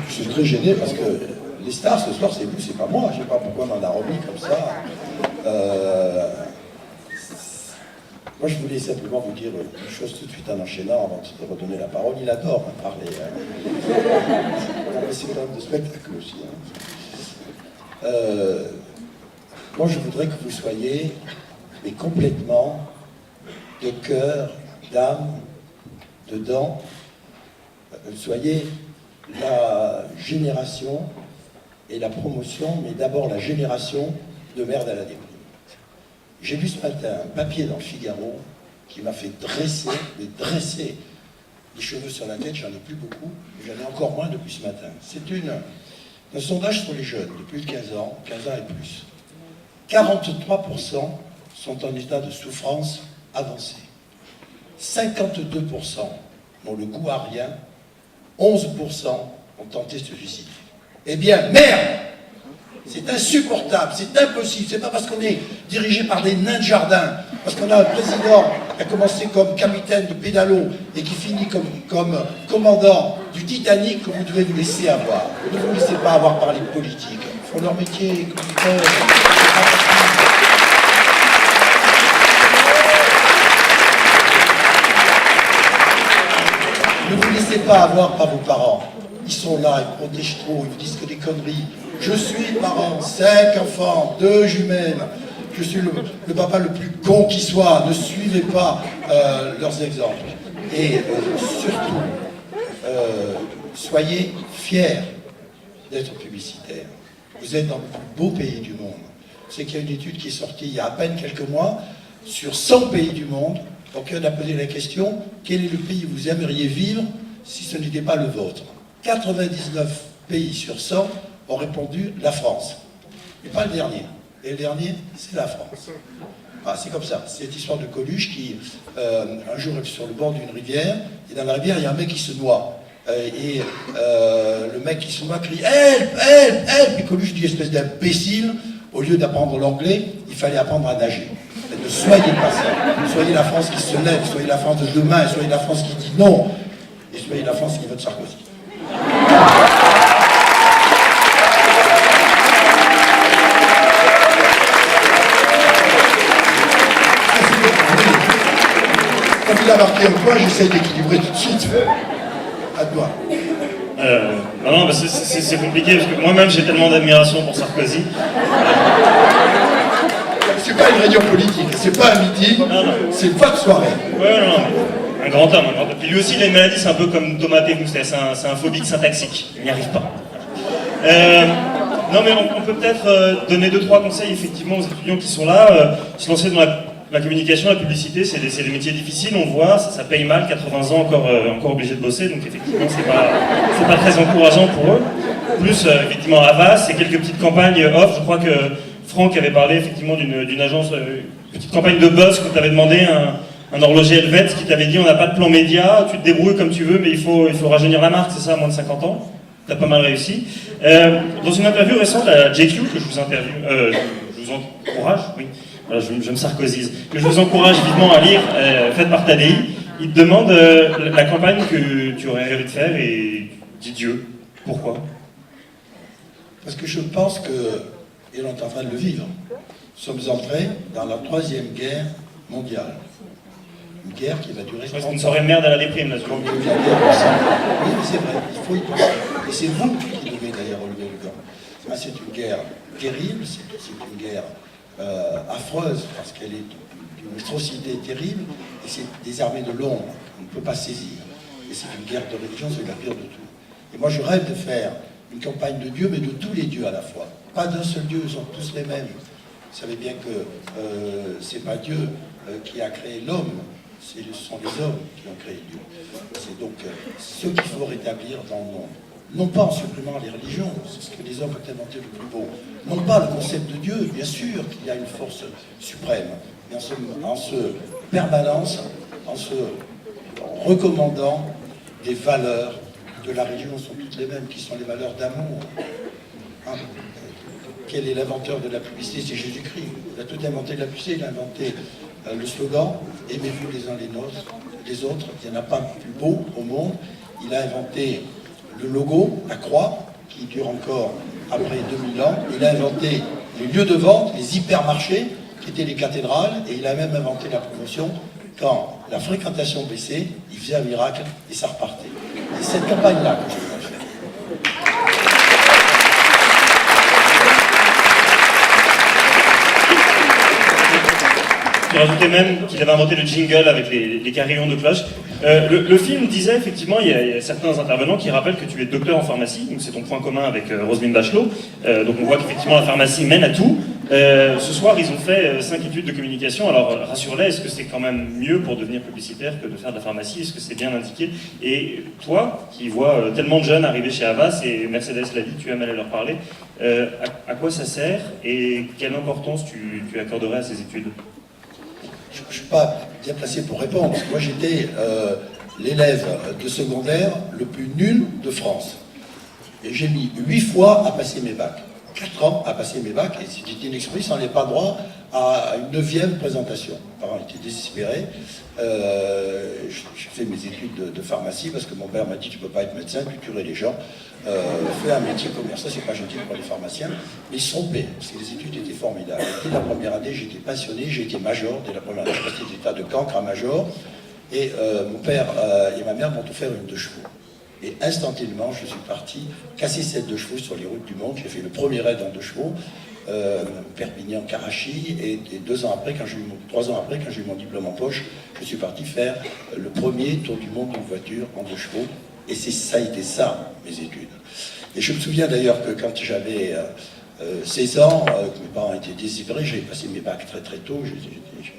suis très gêné parce que les stars ce soir c'est vous, c'est pas moi. Je sais pas pourquoi on en a remis comme ça. Moi je voulais simplement vous dire une chose tout de suite en enchaînant avant de redonner la parole. Il adore parler. C'est quand même de spectacle aussi. Moi je voudrais que vous soyez mais complètement de cœur, d'âme, dedans, soyez la génération et la promotion, mais d'abord la génération de merde à la déprime. J'ai lu ce matin un papier dans le Figaro qui m'a fait dresser les cheveux sur la tête, j'en ai plus beaucoup, mais j'en ai encore moins depuis ce matin. C'est un sondage sur les jeunes de plus de 15 ans et plus. 43% sont en état de souffrance avancée. 52% n'ont le goût à rien, 11% ont tenté de se suicider. Eh bien, merde! C'est insupportable, c'est impossible. C'est pas parce qu'on est dirigé par des nains de jardin, parce qu'on a un président qui a commencé comme capitaine de pédalo et qui finit comme commandant du Titanic que vous devez vous laisser avoir. Ne vous laissez pas avoir par les politiques. Ils font leur métier, Ne vous laissez pas avoir par vos parents. Ils sont là, ils protègent trop, ils vous disent que des conneries. Je suis parent, 5 enfants, 2 jumelles. Je suis le papa le plus con qui soit. Ne suivez pas leurs exemples. Et surtout, soyez fiers d'être publicitaire. Vous êtes dans le plus beau pays du monde. C'est qu'il y a une étude qui est sortie il y a à peine quelques mois sur 100 pays du monde. Donc on a posé la question, quel est le pays où vous aimeriez vivre si ce n'était pas le vôtre? 99 pays sur 100 ont répondu la France. Mais pas le dernier. Et le dernier, c'est la France. Ah, c'est comme ça. C'est cette histoire de Coluche qui, un jour, est sur le bord d'une rivière, et dans la rivière, il y a un mec qui se noie. Le mec qui se noie crie « Help, help, help !» Et Coluche dit, espèce d'imbécile, au lieu d'apprendre l'anglais, il fallait apprendre à nager. Ne soyez pas ça. Soyez la France qui se lève, soyez la France de demain, soyez la France qui dit non, et soyez la France qui vote Sarkozy. Comme il a marqué un point, j'essaie d'équilibrer tout de suite. À toi. Non, bah c'est compliqué, parce que moi-même j'ai tellement d'admiration pour Sarkozy. C'est pas une réunion politique, c'est pas un meeting, c'est une vote soirée. Ouais, non, un grand homme. Puis lui aussi, il a une maladie, c'est un peu comme Thomas Temmoustet, c'est un phobique syntaxique. Il n'y arrive pas. Non, mais on peut peut-être donner 2-3 conseils, effectivement, aux étudiants qui sont là. Se lancer dans la communication, la publicité, c'est des métiers difficiles, on voit, ça paye mal, 80 ans encore obligé de bosser, donc effectivement, c'est pas très encourageant pour eux. Plus, effectivement, Havas et quelques petites campagnes off, je crois que Franck avait parlé effectivement d'une agence, petite campagne de buzz que tu avais demandé, un horloger helvète qui t'avait dit on n'a pas de plan média, tu te débrouilles comme tu veux, mais il faut rajeunir la marque, c'est ça, à moins de 50 ans. T'as pas mal réussi. Dans une interview récente à JQ, que je vous encourage, oui, voilà, je me sarcosise, que je vous encourage vivement à lire, faite par Tadei, il te demande la campagne que tu aurais rêvé de faire et dis Dieu. Pourquoi? Parce que je pense que, et on est en train de le vivre, nous sommes entrés dans la 3e guerre mondiale. Une guerre qui va durer 30 ans. C'est une soirée de merde à la déprime, là, Oui, mais c'est vrai, il faut y penser. Et c'est vous qui devez d'ailleurs relever le gant. C'est une guerre terrible, c'est une guerre affreuse, parce qu'elle est d'une atrocité terrible, et c'est des armées de l'ombre, on ne peut pas saisir. Et c'est une guerre de religion, c'est la pire de tout. Et moi je rêve de faire une campagne de Dieu, mais de tous les dieux à la fois. Pas d'un seul Dieu, ils sont tous les mêmes. Vous savez bien que c'est pas Dieu qui a créé l'homme, ce sont les hommes qui ont créé Dieu. C'est donc ce qu'il faut rétablir dans le monde. Non pas en supprimant les religions, c'est ce que les hommes ont inventé le plus beau. Non pas le concept de Dieu, bien sûr qu'il y a une force suprême, mais en se permanence, en se recommandant des valeurs de la religion sont toutes les mêmes, qui sont les valeurs d'amour. Hein? Quel est l'inventeur de la publicité? C'est Jésus-Christ. Il a tout inventé de la publicité, il a inventé le slogan « Aimez-vous les uns les autres ». Il n'y en a pas plus beau au monde. Il a inventé le logo, la croix, qui dure encore après 2000 ans. Il a inventé les lieux de vente, les hypermarchés, qui étaient les cathédrales, et il a même inventé la promotion. Quand la fréquentation baissait, il faisait un miracle et ça repartait. C'est cette campagne-là que je voudrais faire. Tu rajoutais même qu'il avait inventé le jingle avec les carillons de cloche. Le film disait effectivement, il y a certains intervenants qui rappellent que tu es docteur en pharmacie, donc c'est ton point commun avec Roselyne Bachelot. Donc on voit qu'effectivement la pharmacie mène à tout. Ce soir, ils ont fait 5 études de communication. Alors rassure-les, est-ce que c'est quand même mieux pour devenir publicitaire que de faire de la pharmacie? Est-ce que c'est bien indiqué? Et toi, qui vois tellement de jeunes arriver chez Havas, et Mercedes l'a dit, tu aimes aller leur parler, à quoi ça sert et quelle importance tu accorderais à ces études? Je ne suis pas bien placé pour répondre, parce que moi j'étais l'élève de secondaire le plus nul de France. Et j'ai mis 8 fois à passer mes bacs. 4 ans à passer mes bacs, et si j'étais inexpris, ça n'avait pas droit à une 9e présentation. Mes parents étaient désespérés. J'ai fait mes études de pharmacie, parce que mon père m'a dit, tu ne peux pas être médecin, tu tuerais les gens. Fais un métier commercial, c'est pas gentil pour les pharmaciens, mais ils se trompaient, parce que les études étaient formidables. Dès la première année, j'étais passionné, j'ai été major, dès la première année, je passais d'état de cancre à major, et mon père et ma mère m'ont offert une 2 chevaux. Et instantanément, je suis parti casser cette 2 chevaux sur les routes du monde. J'ai fait le premier raid en 2 chevaux, Perpignan-Karachi, et 3 ans après, quand j'ai eu mon diplôme en poche, je suis parti faire le premier tour du monde en voiture en 2 chevaux. Et ça a été ça, mes études. Et je me souviens d'ailleurs que quand j'avais 16 ans, que mes parents étaient désespérés, j'avais passé mes bacs très très tôt, je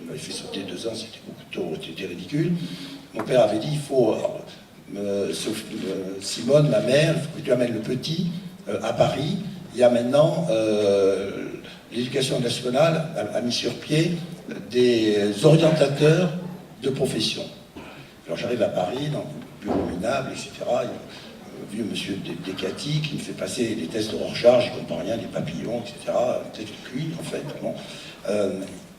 m'avais fait sauter 2 ans, c'était beaucoup tôt, c'était ridicule. Mon père avait dit, il faut, Simone, ma mère, il faut que tu amènes le petit à Paris. Il y a maintenant, l'éducation nationale a mis sur pied des orientateurs de profession. Alors j'arrive à Paris, dans le bureau minable, etc. Il y a un vieux monsieur Descati qui me fait passer les tests de recharge, je ne comprends rien, les papillons, etc. Peut-être cuit, en fait. Bon.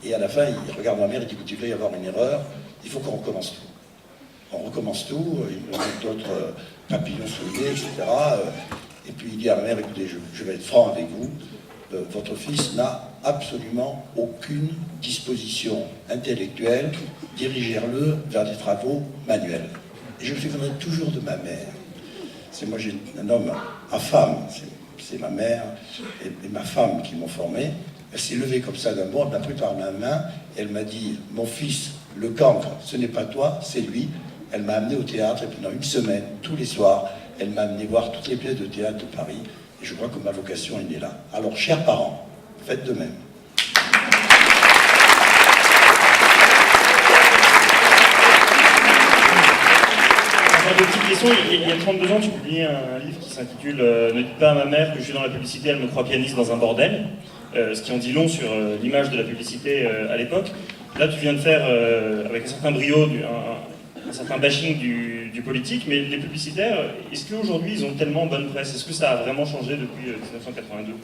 Et à la fin, il regarde ma mère et dit, écoute, il va y avoir une erreur, il faut qu'on recommence tout. On recommence tout, il met d'autres papillons soudés, etc. Et puis il dit à ma mère, écoutez, je vais être franc avec vous, votre fils n'a absolument aucune disposition intellectuelle, dirigez-le vers des travaux manuels. Et je me souviendrai toujours de ma mère. Moi j'ai un homme à femme, c'est ma mère et ma femme qui m'ont formé. Elle s'est levée comme ça d'un bond, elle m'a pris par ma main, et elle m'a dit, mon fils, le cancre, ce n'est pas toi, c'est lui. Elle m'a amené au théâtre, et pendant 1 semaine, tous les soirs, elle m'a amené voir toutes les pièces de théâtre de Paris. Et je crois que ma vocation est née là. Alors, chers parents, faites de même. Encore deux petites questions. Il y a 32 ans, tu publiais un livre qui s'intitule Ne dites pas à ma mère que je suis dans la publicité, elle me croit pianiste dans un bordel. Ce qui en dit long sur l'image de la publicité à l'époque. Là, tu viens de faire, avec un certain brio, un certain bashing du politique, mais les publicitaires, est-ce qu'aujourd'hui ils ont tellement bonne presse? Est-ce que ça a vraiment changé depuis 1982?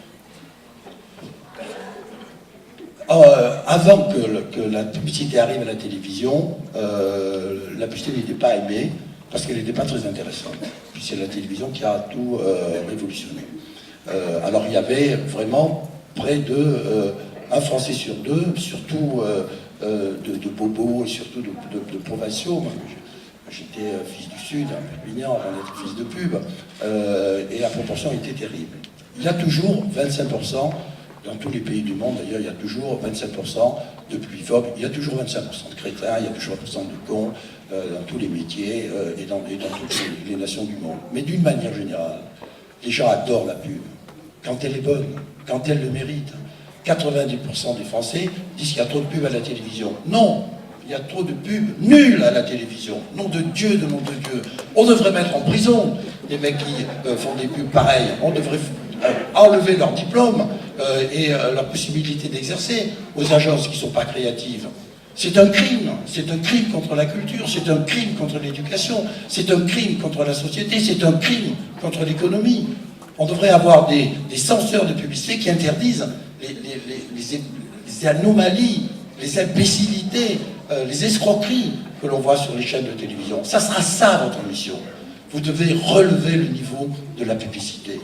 Avant que la publicité arrive à la télévision, la publicité n'était pas aimée parce qu'elle n'était pas très intéressante. Puis c'est la télévision qui a tout révolutionné. Alors il y avait vraiment près de 1 Français sur 2, surtout de bobos et surtout de provinciaux. J'étais fils du Sud, à Perpignan, avant d'être fils de pub, et la proportion était terrible. Il y a toujours 25%, dans tous les pays du monde d'ailleurs, il y a toujours 25% de publiphobe, il y a toujours 25% de crétins, il y a toujours 25% de cons dans tous les métiers et dans toutes les nations du monde. Mais d'une manière générale, les gens adorent la pub, quand elle est bonne, quand elle le mérite. 90% des Français disent qu'il y a trop de pubs à la télévision. Non! Il y a trop de pubs nulles à la télévision. Nom de Dieu, de nom de Dieu. On devrait mettre en prison les mecs qui font des pubs pareilles. On devrait enlever leur diplôme et leur possibilité d'exercer aux agences qui ne sont pas créatives. C'est un crime contre la culture, c'est un crime contre l'éducation, c'est un crime contre la société, c'est un crime contre l'économie. On devrait avoir des censeurs de publicité qui interdisent les anomalies, les imbécilités, les escroqueries que l'on voit sur les chaînes de télévision. Ça sera ça votre mission. Vous devez relever le niveau de la publicité. Vous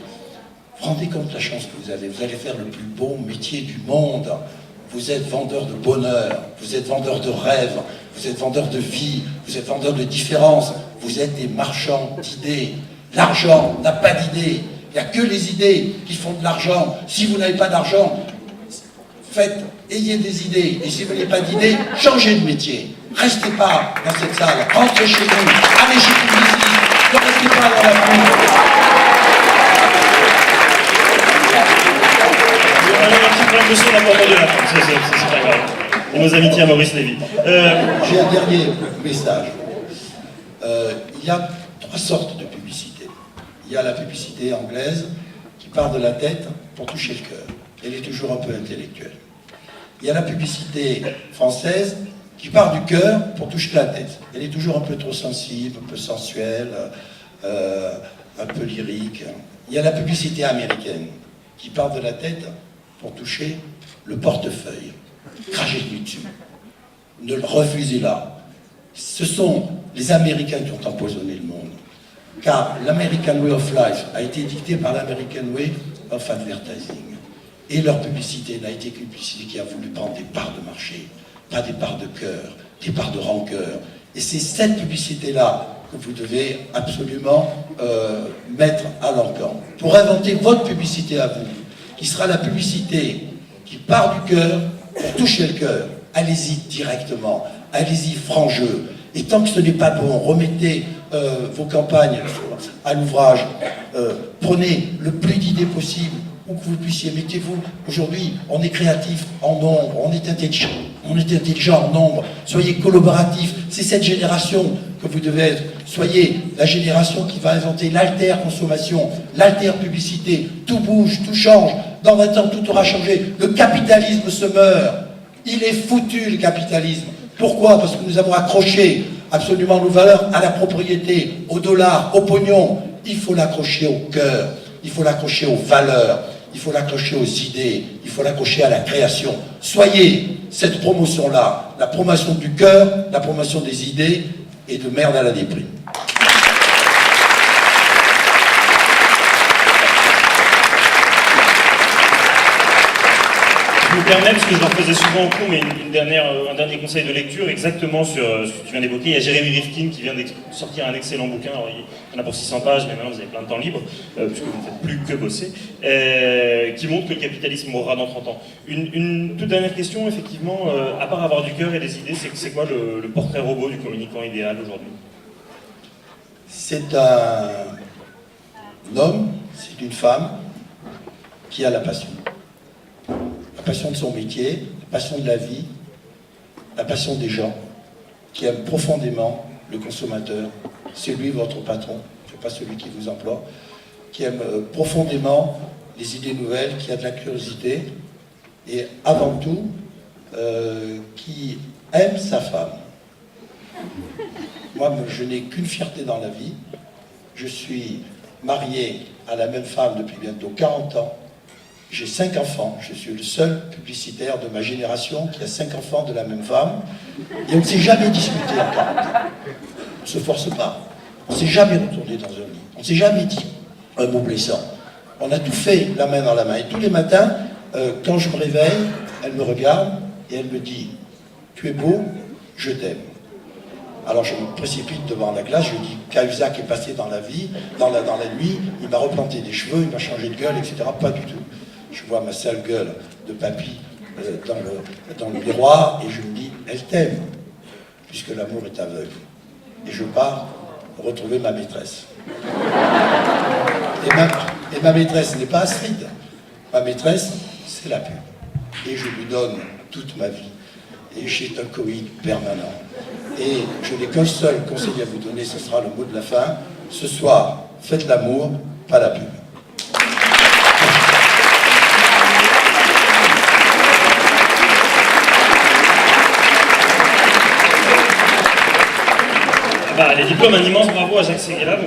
vous rendez compte de la chance que vous avez? Vous allez faire le plus beau métier du monde. Vous êtes vendeur de bonheur, vous êtes vendeur de rêves, vous êtes vendeur de vie, vous êtes vendeur de différence, vous êtes des marchands d'idées. L'argent n'a pas d'idées. Il n'y a que les idées qui font de l'argent. Si vous n'avez pas d'argent, ayez des idées. Et si vous n'avez pas d'idées, changez de métier. Restez pas dans cette salle. Rentrez chez vous. Allez chez Publicis. Ne restez pas dans la rue. C'est pas grave. Et nos amitiés à Maurice Lévy. J'ai un dernier message. Il y a 3 sortes de publicité. Il y a la publicité anglaise qui part de la tête pour toucher le cœur. Elle est toujours un peu intellectuelle. Il y a la publicité française qui part du cœur pour toucher la tête. Elle est toujours un peu trop sensible, un peu sensuelle, un peu lyrique. Il y a la publicité américaine qui part de la tête pour toucher le portefeuille. Crachez-lui dessus. Ne le refusez là. Ce sont les Américains qui ont empoisonné le monde. Car l'American Way of Life a été dicté par l'American Way of Advertising. Et leur publicité n'a été qu'une publicité qui a voulu prendre des parts de marché, pas des parts de cœur, des parts de rancœur. Et c'est cette publicité-là que vous devez absolument mettre à l'encan. Pour inventer votre publicité à vous, qui sera la publicité qui part du cœur pour toucher le cœur. Allez-y directement, allez-y franc jeu. Et tant que ce n'est pas bon, remettez vos campagnes à l'ouvrage, prenez le plus d'idées possible, où que vous puissiez, mettez-vous. Aujourd'hui, on est créatif en nombre, on est intelligent en nombre, soyez collaboratifs. C'est cette génération que vous devez être. Soyez la génération qui va inventer l'alter-consommation, l'alter-publicité. Tout bouge, tout change. Dans 20 ans, tout aura changé. Le capitalisme se meurt. Il est foutu, le capitalisme. Pourquoi? Parce que nous avons accroché absolument nos valeurs à la propriété, au dollar, au pognon. Il faut l'accrocher au cœur, il faut l'accrocher aux valeurs, il faut l'accrocher aux idées, il faut l'accrocher à la création. Soyez cette promotion-là, la promotion du cœur, la promotion des idées et de merde à la déprime. Je me permets, parce que je leur faisais souvent en cours, mais un dernier conseil de lecture, exactement sur ce que tu viens d'évoquer. Il y a Jérémy Rifkin qui vient de sortir un excellent bouquin. Alors, il y en a pour 600 pages, mais maintenant vous avez plein de temps libre, puisque vous ne faites plus que bosser, qui montre que le capitalisme mourra dans 30 ans. Une toute dernière question, effectivement, à part avoir du cœur et des idées, c'est quoi le portrait robot du communicant idéal aujourd'hui? C'est un homme, c'est une femme qui a la passion. La passion de son métier, la passion de la vie, la passion des gens, qui aime profondément le consommateur, c'est lui votre patron, c'est pas celui qui vous emploie, qui aime profondément les idées nouvelles, qui a de la curiosité, et avant tout, qui aime sa femme. Moi, je n'ai qu'une fierté dans la vie, je suis marié à la même femme depuis bientôt 40 ans, j'ai 5 enfants, je suis le seul publicitaire de ma génération qui a 5 enfants de la même femme, et on ne s'est jamais disputé en 40 ans. On ne se force pas, on ne s'est jamais retourné dans un lit, on ne s'est jamais dit un mot blessant. On a tout fait la main dans la main, et tous les matins, quand je me réveille, elle me regarde et elle me dit « Tu es beau, je t'aime ». Alors je me précipite devant la glace, je dis Cahuzac est passé dans la vie, dans la nuit, il m'a replanté des cheveux, il m'a changé de gueule, etc. Pas du tout. Je vois ma sale gueule de papy dans le miroir et je me dis, elle t'aime, puisque l'amour est aveugle. Et je pars retrouver ma maîtresse. Et ma maîtresse n'est pas Astrid. Ma maîtresse, c'est la pub. Et je lui donne toute ma vie. Et j'ai un coït permanent. Et je n'ai qu'un seul conseil à vous donner, ce sera le mot de la fin. Ce soir, faites l'amour, pas la pub. Les diplômes, un immense bravo à Jacques Séguéla.